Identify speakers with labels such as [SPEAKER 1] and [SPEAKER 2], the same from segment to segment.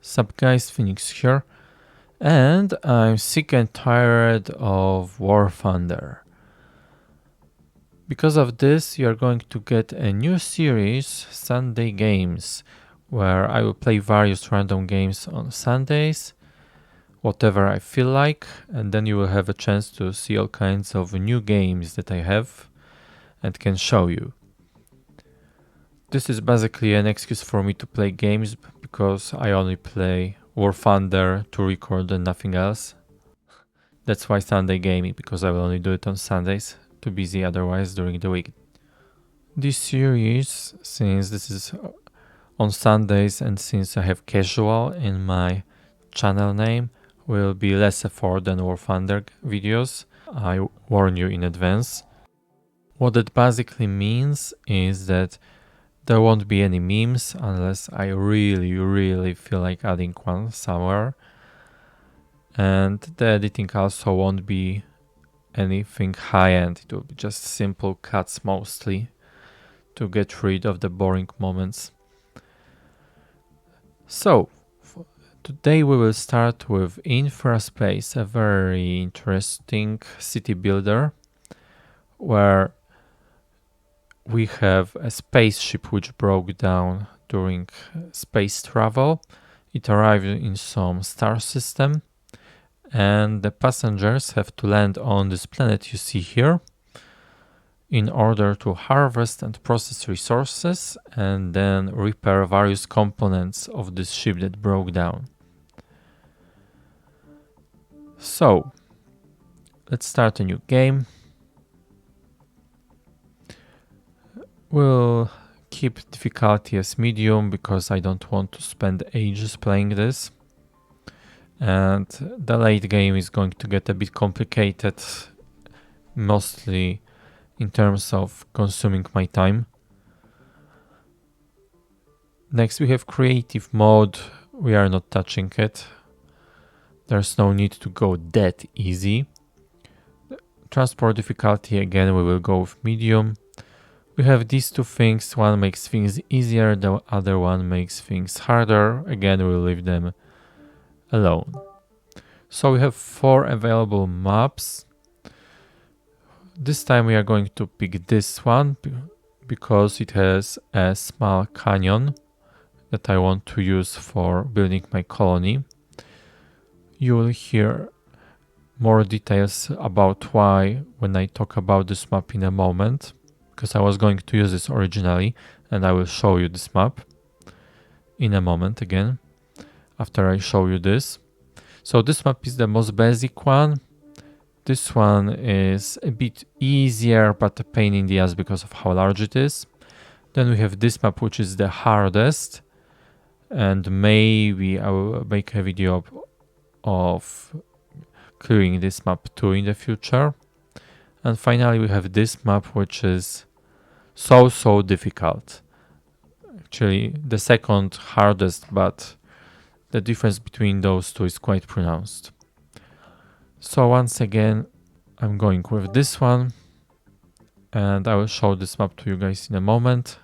[SPEAKER 1] Sup guys, Phoenix here, and I'm sick and tired of War Thunder. Because of this, you're going to get a new series, Sunday Games, where I will play various random games on Sundays, whatever I feel like, and then you will have a chance to see all kinds of new games that I have and can show you. This is basically an excuse for me to play games because I only play War Thunder to record and nothing else. That's why Sunday gaming, because I will only do it on Sundays, too busy otherwise during the week. This series, since this is on Sundays and since I have casual in my channel name, will be less effort than War Thunder videos. I warn you in advance. What that basically means is that there won't be any memes unless I really feel like adding one somewhere. And the editing also won't be anything high-end. It will be just simple cuts mostly to get rid of the boring moments. So, today we will start with InfraSpace, a very interesting city builder where we have a spaceship which broke down during space travel. It arrived in some star system, and the passengers have to land on this planet you see here in order to harvest and process resources and then repair various components of this ship that broke down. So, let's start a new game. We'll keep difficulty as medium because I don't want to spend ages playing this. And the late game is going to get a bit complicated, mostly in terms of consuming my time. Next we have creative mode. We are not touching it. There's no need to go that easy. Transport difficulty, again, we will go with medium. We have these two things. One makes things easier, the other one makes things harder. Again, we'll leave them alone. So we have 4 available maps. This time we are going to pick this one because it has a small canyon that I want to use for building my colony. You will hear more details about why when I talk about this map in a moment, because I was going to use this originally, and I will show you this map in a moment again, after I show you this. So this map is the most basic one. This one is a bit easier, but a pain in the ass because of how large it is. Then we have this map, which is the hardest, and maybe I will make a video of clearing this map too in the future. And finally we have this map, which is so difficult. Actually, the second hardest, but the difference between those two is quite pronounced. So once again, I'm going with this one, and I will show this map to you guys in a moment,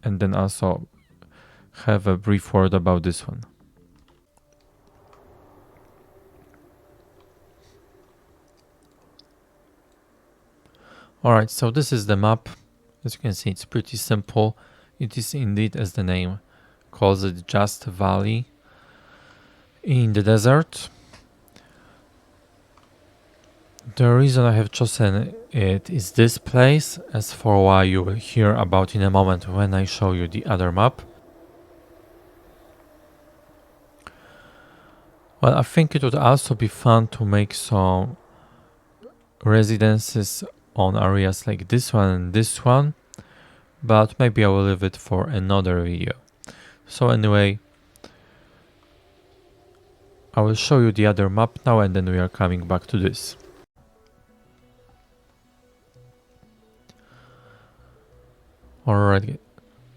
[SPEAKER 1] and then also have a brief word about this one. Alright, so this is the map. As you can see, it's pretty simple. It is indeed, as the name calls it, just a valley in the desert. The reason I have chosen it is this place, as for why you will hear about in a moment when I show you the other map. Well, I think it would also be fun to make some residences on areas like this one and this one, but maybe I will leave it for another video. So anyway, I will show you the other map now, and then we are coming back to this. Alright,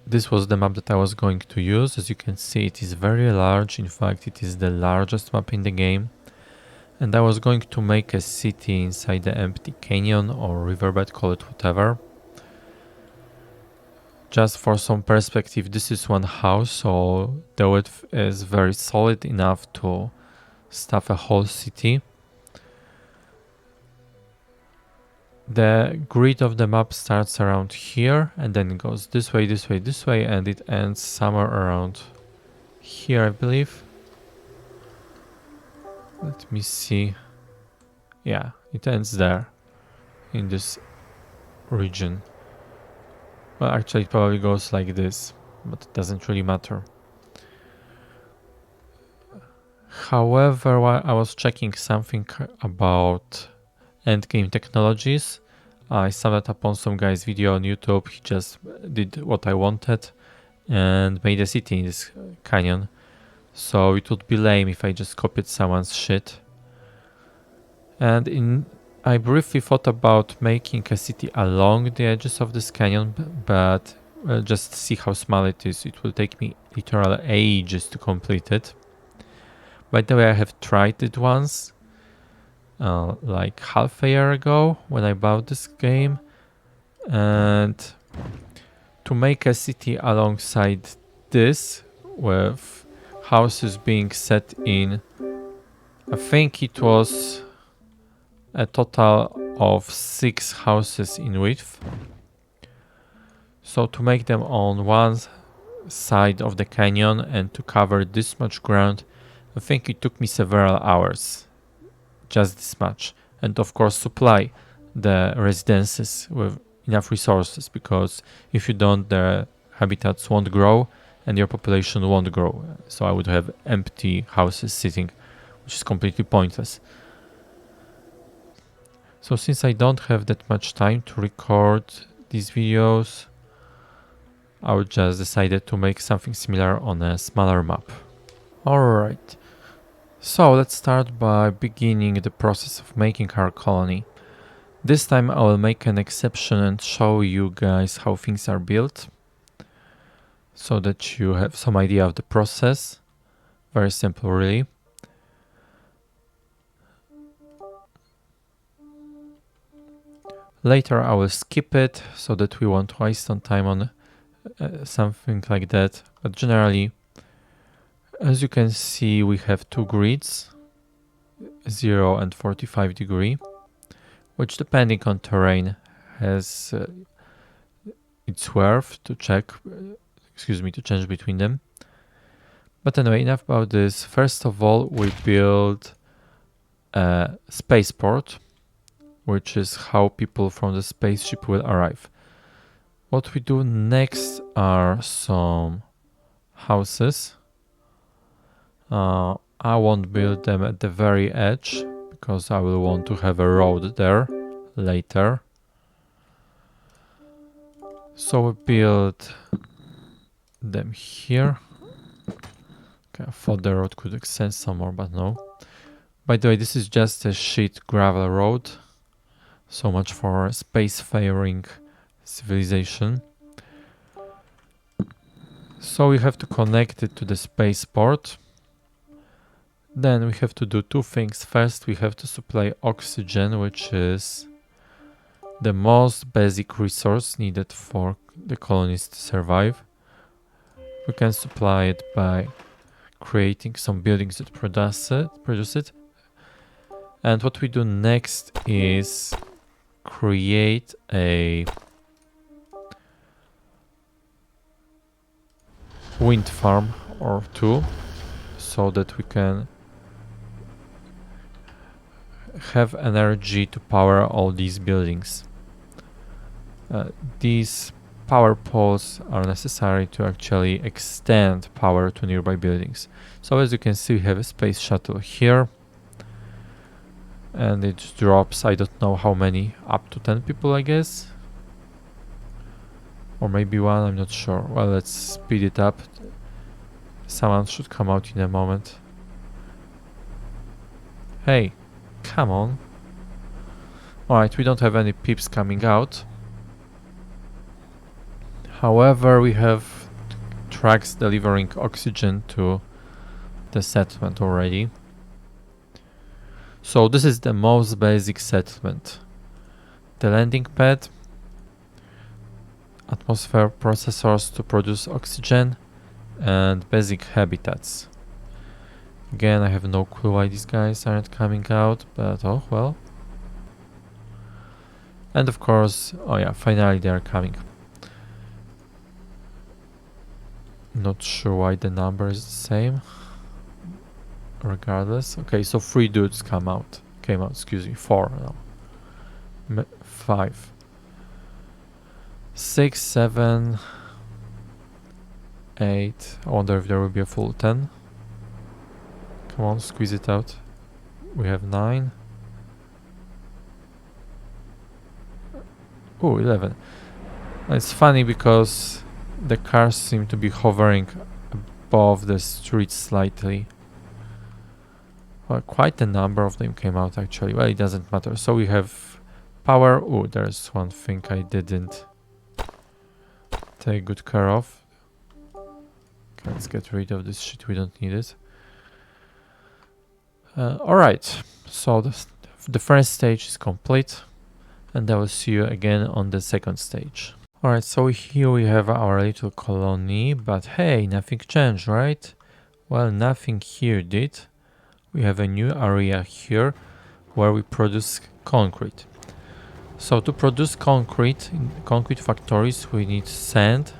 [SPEAKER 1] this was the map that I was going to use. As you can see, it is very large. In fact, it is the largest map in the game. And I was going to make a city inside the empty canyon or riverbed, call it whatever. Just for some perspective, this is one house, so the width is very solid enough to stuff a whole city. The grid of the map starts around here and then it goes this way, this way, this way, and it ends somewhere around here, I believe. Let me see. Yeah, it ends there in this region. Well, actually, it probably goes like this, but it doesn't really matter. However, while I was checking something about endgame technologies, I stumbled upon some guy's video on YouTube. He just did what I wanted and made a city in this canyon. So it would be lame if I just copied someone's shit. And I briefly thought about making a city along the edges of this canyon, but just see how small it is. It will take me literal ages to complete it. By the way, I have tried it once, like half a year ago when I bought this game. And to make a city alongside this, with houses being set in, I think it was a total of 6 houses in width. So to make them on one side of the canyon and to cover this much ground, I think it took me several hours. Just this much. And of course supply the residences with enough resources, because if you don't, the habitats won't grow and your population won't grow. So I would have empty houses sitting, which is completely pointless. So since I don't have that much time to record these videos, I would just decided to make something similar on a smaller map. Alright, so let's start by beginning the process of making our colony. This time I will make an exception and show you guys how things are built, so that you have some idea of the process. Very simple, really. Later I will skip it so that we won't waste on time on something like that. But generally, as you can see, we have 2 grids, 0 and 45 degree, which depending on terrain has its worth to check, to change between them. But anyway, enough about this. First of all, we build a spaceport, which is how people from the spaceship will arrive. What we do next are some houses. I won't build them at the very edge because I will want to have a road there later. So we build them here. Okay, I thought the road could extend some more, but no. By the way, this is just a shit gravel road. So much for spacefaring civilization. So we have to connect it to the spaceport. Then we have to do 2 things. First, we have to supply oxygen, which is the most basic resource needed for the colonies to survive. We can supply it by creating some buildings that produce it. And what we do next is create a wind farm or 2, so that we can have energy to power all these buildings. These power poles are necessary to actually extend power to nearby buildings. So as you can see, we have a space shuttle here, and it drops, I don't know how many, up to 10 people, I guess, or maybe 1, I'm not sure. Well, let's speed it up. Someone should come out in a moment. Hey, come on. Alright, we don't have any peeps coming out. However, we have trucks delivering oxygen to the settlement already. So this is the most basic settlement. The landing pad. atmosphere processors to produce oxygen, and basic habitats. Again, I have no clue why these guys aren't coming out, but oh well. And of course, oh yeah, finally they are coming. Not sure why the number is the same. Regardless. Okay, so 3 dudes came out, excuse me, 4 now. 5. 6, 7, 8. I wonder if there will be a full 10. Come on, squeeze it out. We have 9. Oh, 11. It's funny because the cars seem to be hovering above the street slightly. Well, quite a number of them came out actually. Well, it doesn't matter. So we have power. Oh, there's one thing I didn't take good care of. Okay, let's get rid of this shit. We don't need it. Alright, so the first stage is complete, and I will see you again on the second stage. Alright, so here we have our little colony, but hey, nothing changed, right? Well, nothing here did. We have a new area here where we produce concrete. So to produce concrete in concrete factories, we need sand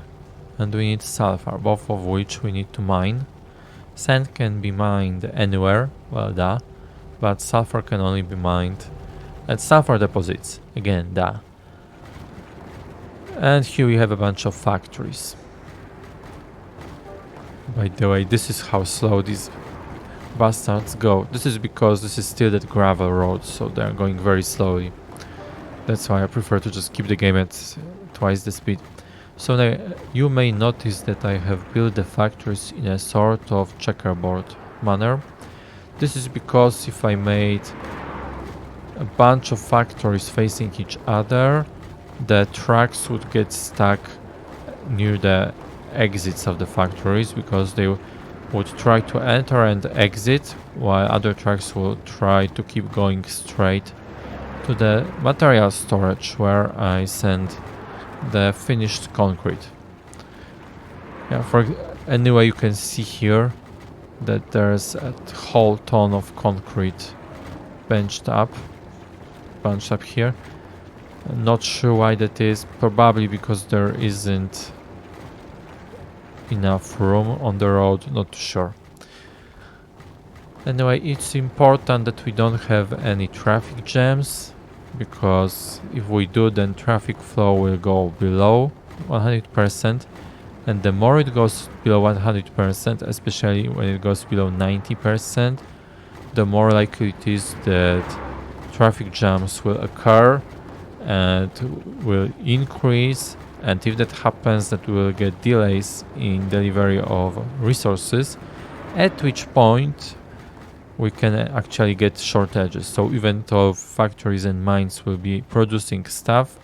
[SPEAKER 1] and we need sulfur, both of which we need to mine. Sand can be mined anywhere, well duh, but sulfur can only be mined at sulfur deposits, again duh. And here we have a bunch of factories. By the way, this is how slow these bastards go. This is because this is still that gravel road, so they're going very slowly. That's why I prefer to just keep the game at twice the speed. So now you may notice that I have built the factories in a sort of checkerboard manner. This is because if I made a bunch of factories facing each other, the trucks would get stuck near the exits of the factories because they would try to enter and exit, while other trucks will try to keep going straight to the material storage where I send the finished concrete. Yeah, anyway, you can see here that there's a whole ton of concrete bunched up here. I'm not sure why that is, probably because there isn't enough room on the road, not too sure. Anyway, it's important that we don't have any traffic jams, because if we do, then traffic flow will go below 100%, and the more it goes below 100%, especially when it goes below 90%, the more likely it is that traffic jams will occur and will increase, and if that happens, that we will get delays in delivery of resources, at which point we can actually get shortages. So even though factories and mines will be producing stuff,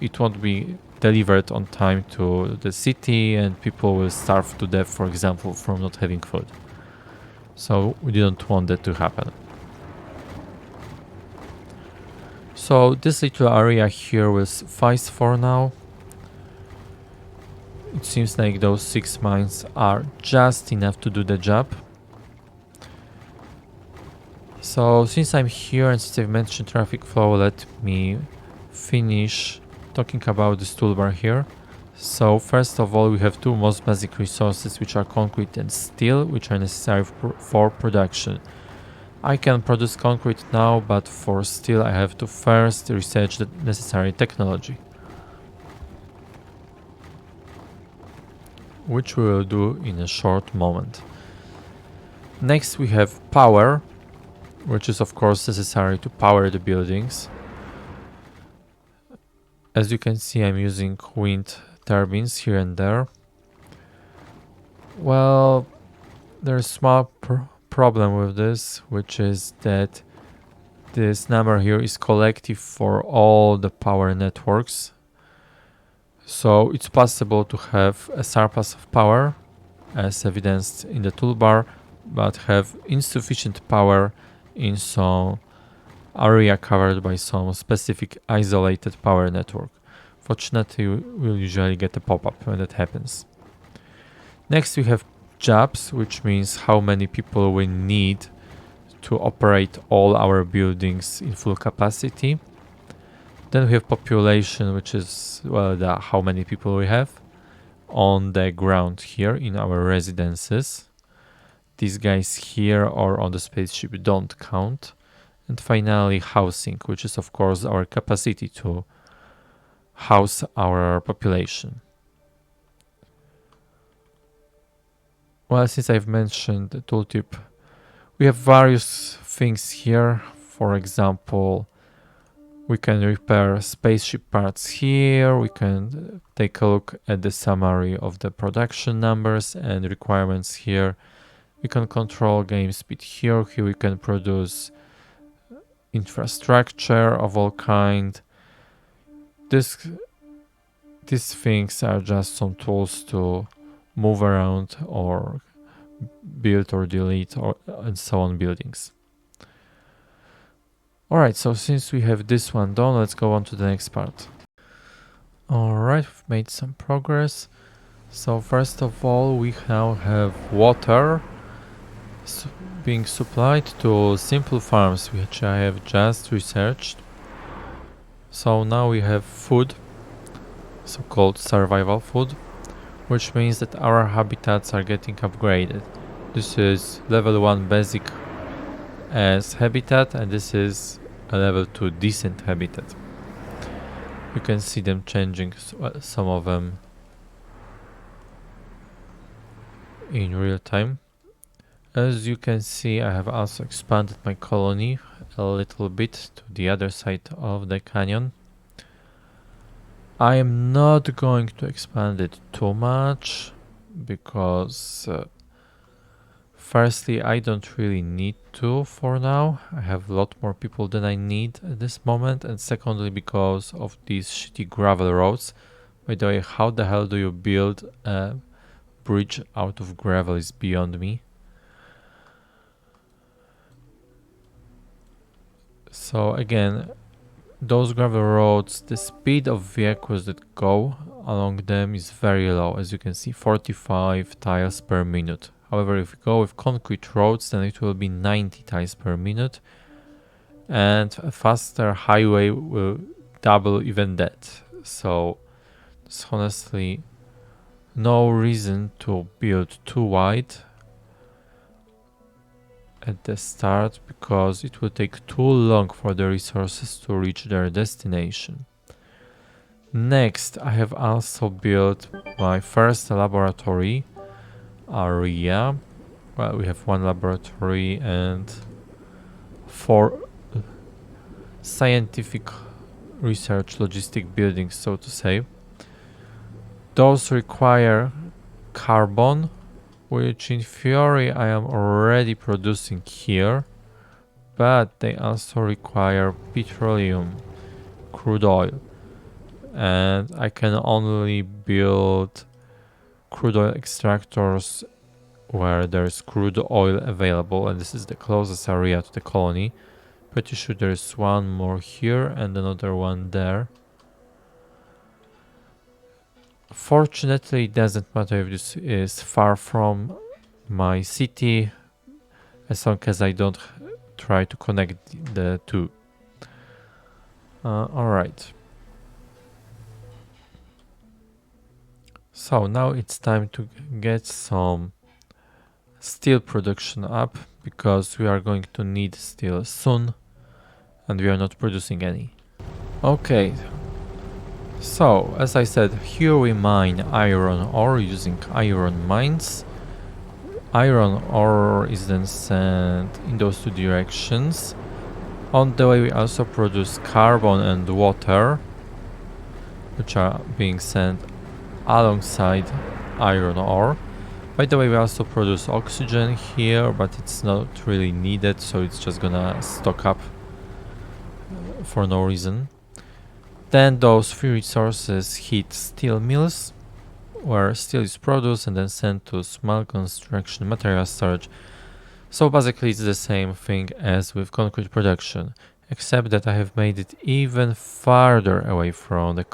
[SPEAKER 1] it won't be delivered on time to the city, and people will starve to death, for example, from not having food. So we didn't want that to happen. So this little area here will suffice for now. It seems like those 6 mines are just enough to do the job. So since I'm here and since I've mentioned traffic flow, let me finish talking about this toolbar here. So first of all, we have 2 most basic resources, which are concrete and steel, which are necessary for production. I can produce concrete now, but for steel I have to first research the necessary technology, which we will do in a short moment. Next we have power, which is of course necessary to power the buildings. As you can see, I'm using wind turbines here and there. Well, there's a small problem with this, which is that this number here is collective for all the power networks. So it's possible to have a surplus of power, as evidenced in the toolbar, but have insufficient power in some area covered by some specific isolated power network. Fortunately, we'll usually get a pop-up when that happens. Next, we have jobs, which means how many people we need to operate all our buildings in full capacity. Then we have population, which is how many people we have on the ground here in our residences. These guys here or on the spaceship don't count. And finally, housing, which is of course our capacity to house our population. Well, since I've mentioned the tooltip, we have various things here. For example, we can repair spaceship parts here. We can take a look at the summary of the production numbers and requirements here. We can control game speed here. Here we can produce infrastructure of all kind. These things are just some tools to move around or build or delete and so on buildings. Alright, so since we have this one done, let's go on to the next part. Alright, we've made some progress. So first of all, we now have water being supplied to simple farms, which I have just researched. So now we have food, so-called survival food, which means that our habitats are getting upgraded. This is level 1 basic as habitat, and this is a level 2 decent habitat. You can see them changing, some of them in real time. As you can see, I have also expanded my colony a little bit to the other side of the canyon. I am not going to expand it too much because firstly, I don't really need to for now. I have a lot more people than I need at this moment, and secondly, because of these shitty gravel roads. By the way, how the hell do you build a bridge out of gravel is beyond me. So again, those gravel roads, the speed of vehicles that go along them is very low. As you can see, 45 tiles per minute. However, if we go with concrete roads, then it will be 90 tiles per minute. And a faster highway will double even that. So there's honestly no reason to build too wide at the start, because it will take too long for the resources to reach their destination. Next, I have also built my first laboratory area. Well, we have one laboratory and 4 scientific research logistic buildings, so to say. Those require carbon, which in theory I am already producing here, but they also require petroleum, crude oil, and I can only build crude oil extractors where there's crude oil available, and this is the closest area to the colony. Pretty sure there's one more here and another one there. Fortunately, it doesn't matter if this is far from my city, as long as I don't try to connect the two. Alright. So now it's time to get some steel production up, because we are going to need steel soon, and we are not producing any. Okay. So, as I said, here we mine iron ore using iron mines. Iron ore is then sent in those two directions. On the way we also produce carbon and water, which are being sent alongside iron ore. By the way, we also produce oxygen here, but it's not really needed, so it's just gonna stock up for no reason. Then those 3 resources hit steel mills, where steel is produced and then sent to small construction material storage. So basically it's the same thing as with concrete production, except that I have made it even farther away from the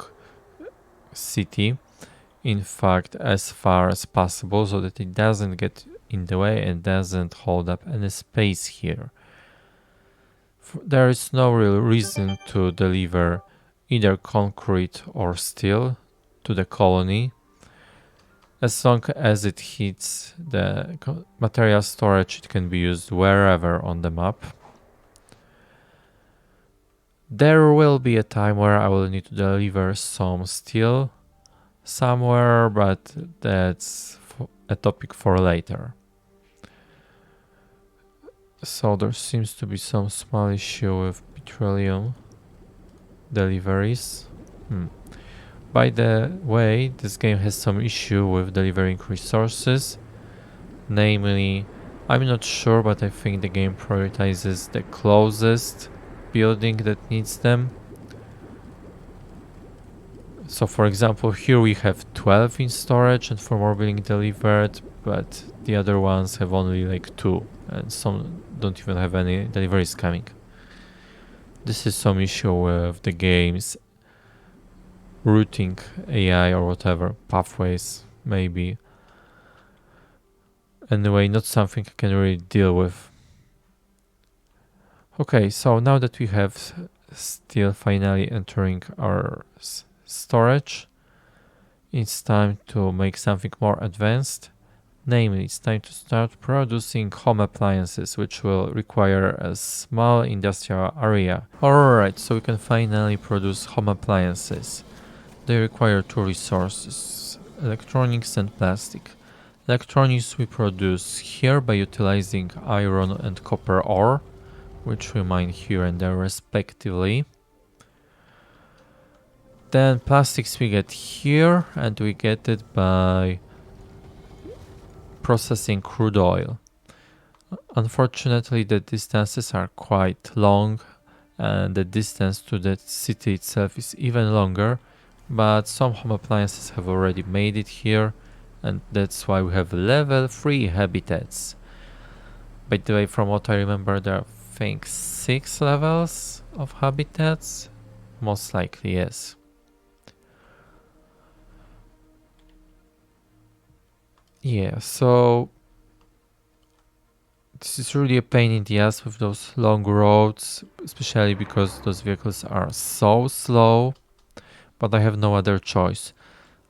[SPEAKER 1] city, in fact, as far as possible, so that it doesn't get in the way and doesn't hold up any space here. There is no real reason to deliver either concrete or steel to the colony. As long as it hits the material storage, it can be used wherever on the map. There will be a time where I will need to deliver some steel somewhere, but that's a topic for later. So there seems to be some small issue with petroleum deliveries. By the way, this game has some issue with delivering resources. Namely, I'm not sure, but I think the game prioritizes the closest building that needs them. So for example, here we have 12 in storage and 4 more being delivered, but the other ones have only like 2, and some don't even have any deliveries coming. This is some issue with the game's routing AI or whatever, pathways maybe. Anyway, not something I can really deal with. Okay, so now that we have steel finally entering our storage, it's time to make something more advanced. Namely, it's time to start producing home appliances, which will require a small industrial area. Alright, so we can finally produce home appliances. They require 2 resources, electronics and plastic. Electronics we produce here by utilizing iron and copper ore, which we mine here and there respectively. Then plastics we get here, and we get it by processing crude oil. Unfortunately, the distances are quite long, and the distance to the city itself is even longer, but some home appliances have already made it here, and that's why we have level 3 habitats. By the way, from what I remember, there are, I think, 6 levels of habitats. Most likely, yes. Yeah, so this is really a pain in the ass with those long roads, especially because those vehicles are so slow, but I have no other choice.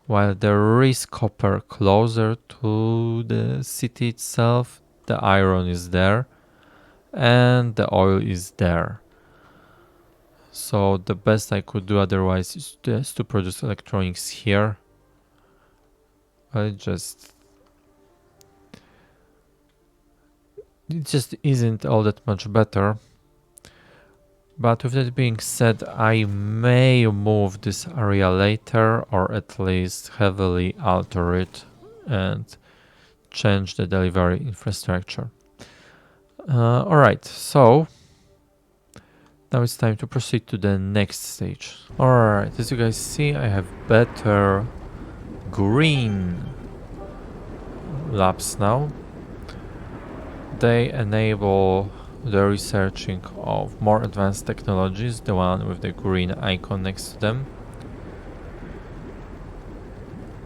[SPEAKER 1] While there is copper closer to the city itself, the iron is there and the oil is there. So the best I could do otherwise is just to produce electronics here. It just isn't all that much better. But with that being said, I may move this area later, or at least heavily alter it and change the delivery infrastructure. Alright, so now it's time to proceed to the next stage. Alright, as you guys see, I have better green labs now. They enable the researching of more advanced technologies, the one with the green icon next to them.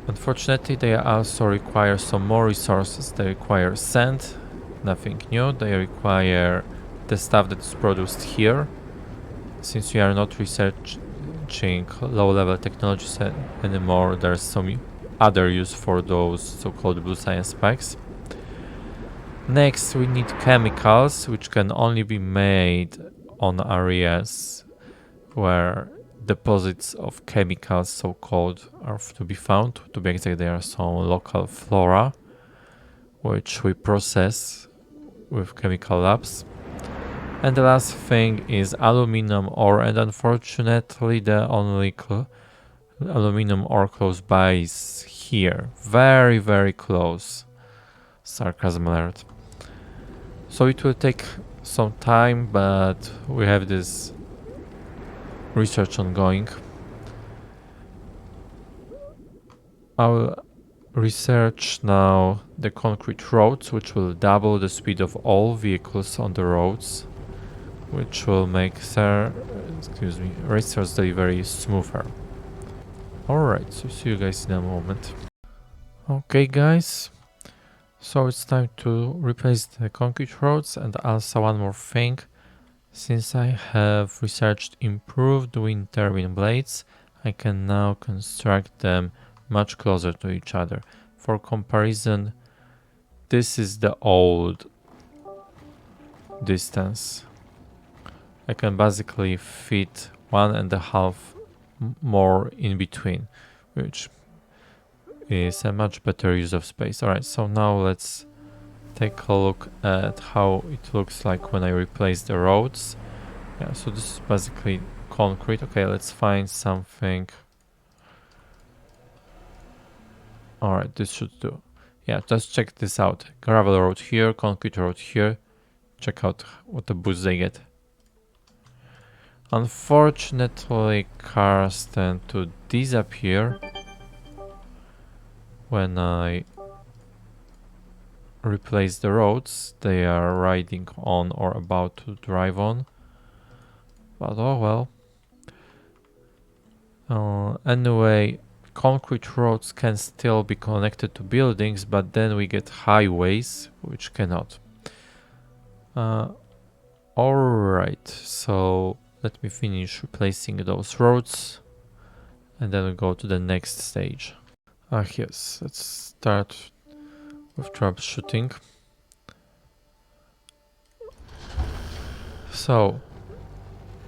[SPEAKER 1] Unfortunately, they also require some more resources. They require sand, nothing new. They require the stuff that is produced here. Since we are not researching low-level technologies anymore, there's some other use for those so-called blue science packs. Next, we need chemicals, which can only be made on areas where deposits of chemicals, so-called, are to be found. To be exact, there are some local flora, which we process with chemical labs. And the last thing is aluminum ore, and unfortunately the only aluminum ore close by is here. Very, very close. Sarcasm alert. So it will take some time, but we have this research ongoing. I'll research now the concrete roads, which will double the speed of all vehicles on the roads, which will make resource delivery smoother. Alright, so see you guys in a moment. Okay guys, so it's time to replace the concrete roads, and also one more thing. Since I have researched improved wind turbine blades, I can now construct them much closer to each other. For comparison, this is the old distance. I can basically fit 1.5 more in between, which is a much better use of space. Alright, so now let's take a look at how it looks like when I replace the roads. Yeah, so this is basically concrete. Okay, let's find something. Alright, this should do. Yeah, just check this out. Gravel road here, concrete road here. Check out what the boost they get. Unfortunately, cars tend to disappear when I replace the roads they are riding on or about to drive on. But oh well. Anyway, concrete roads can still be connected to buildings, but then we get highways, which cannot. Alright, so let me finish replacing those roads and then we go to the next stage. Yes, let's start with troubleshooting. So,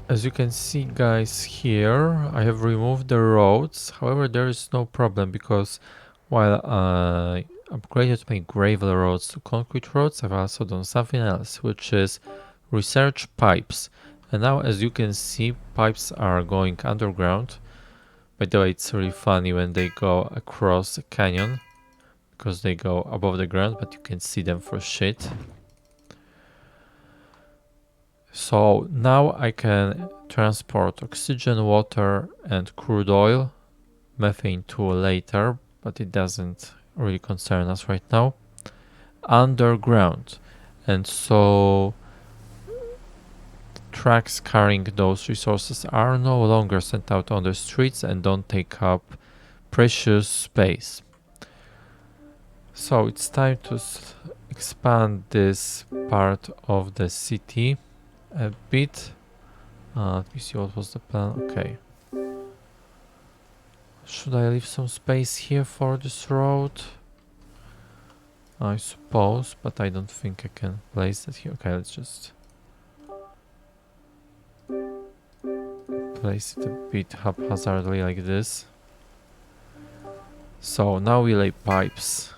[SPEAKER 1] as you can see guys here, I have removed the roads. However, there is no problem because while I upgraded my gravel roads to concrete roads, I've also done something else, which is research pipes. And now as you can see, pipes are going underground. By the way, it's really funny when they go across a canyon because they go above the ground, but you can see them for shit. So now I can transport oxygen, water and crude oil, methane too later, but it doesn't really concern us right now, underground. And so trucks carrying those resources are no longer sent out on the streets and don't take up precious space. So it's time to expand this part of the city a bit. Let me see, what was the plan? Okay. Should I leave some space here for this road? I suppose, but I don't think I can place it here. Okay, let's just place it a bit haphazardly like this. So now we lay pipes.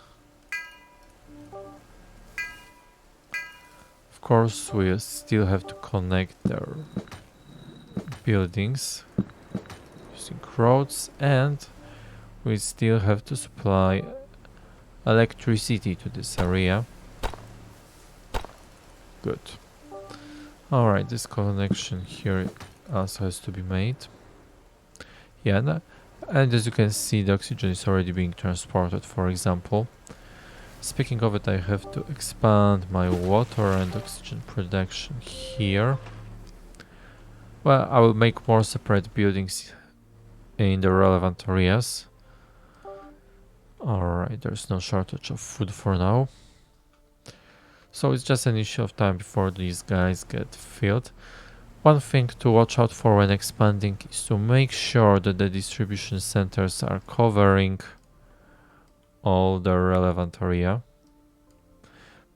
[SPEAKER 1] Of course, we still have to connect their buildings using roads, and we still have to supply electricity to this area. Good. Alright, this connection here also has to be made. Yeah, and as you can see, the oxygen is already being transported, for example. Speaking of it, I have to expand my water and oxygen production here. Well, I will make more separate buildings in the relevant areas. Alright, there's no shortage of food for now. So it's just an issue of time before these guys get filled. One thing to watch out for when expanding is to make sure that the distribution centers are covering all the relevant area.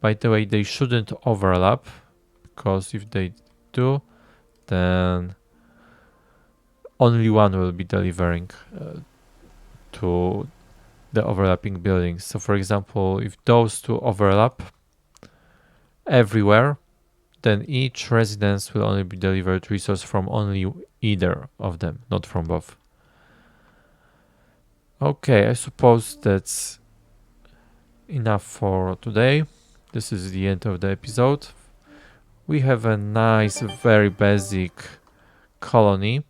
[SPEAKER 1] By the way, they shouldn't overlap, because if they do, then only one will be delivering to the overlapping buildings. So for example, if those two overlap everywhere, then each residence will only be delivered resource from only either of them, not from both. Okay, I suppose that's enough for today. This is the end of the episode. We have a nice, very basic colony.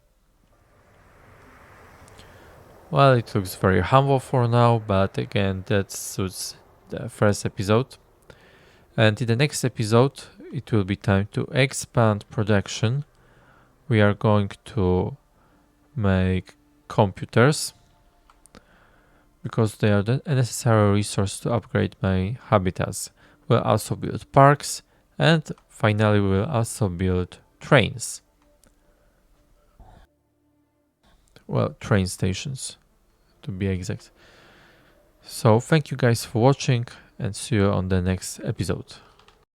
[SPEAKER 1] Well, it looks very humble for now, but again, that suits the first episode. And in the next episode, it will be time to expand production. We are going to make computers. because they are a necessary resource to upgrade my habitats. We'll also build parks, and finally we will also build trains. Well, train stations to be exact. So thank you guys for watching and see you on the next episode.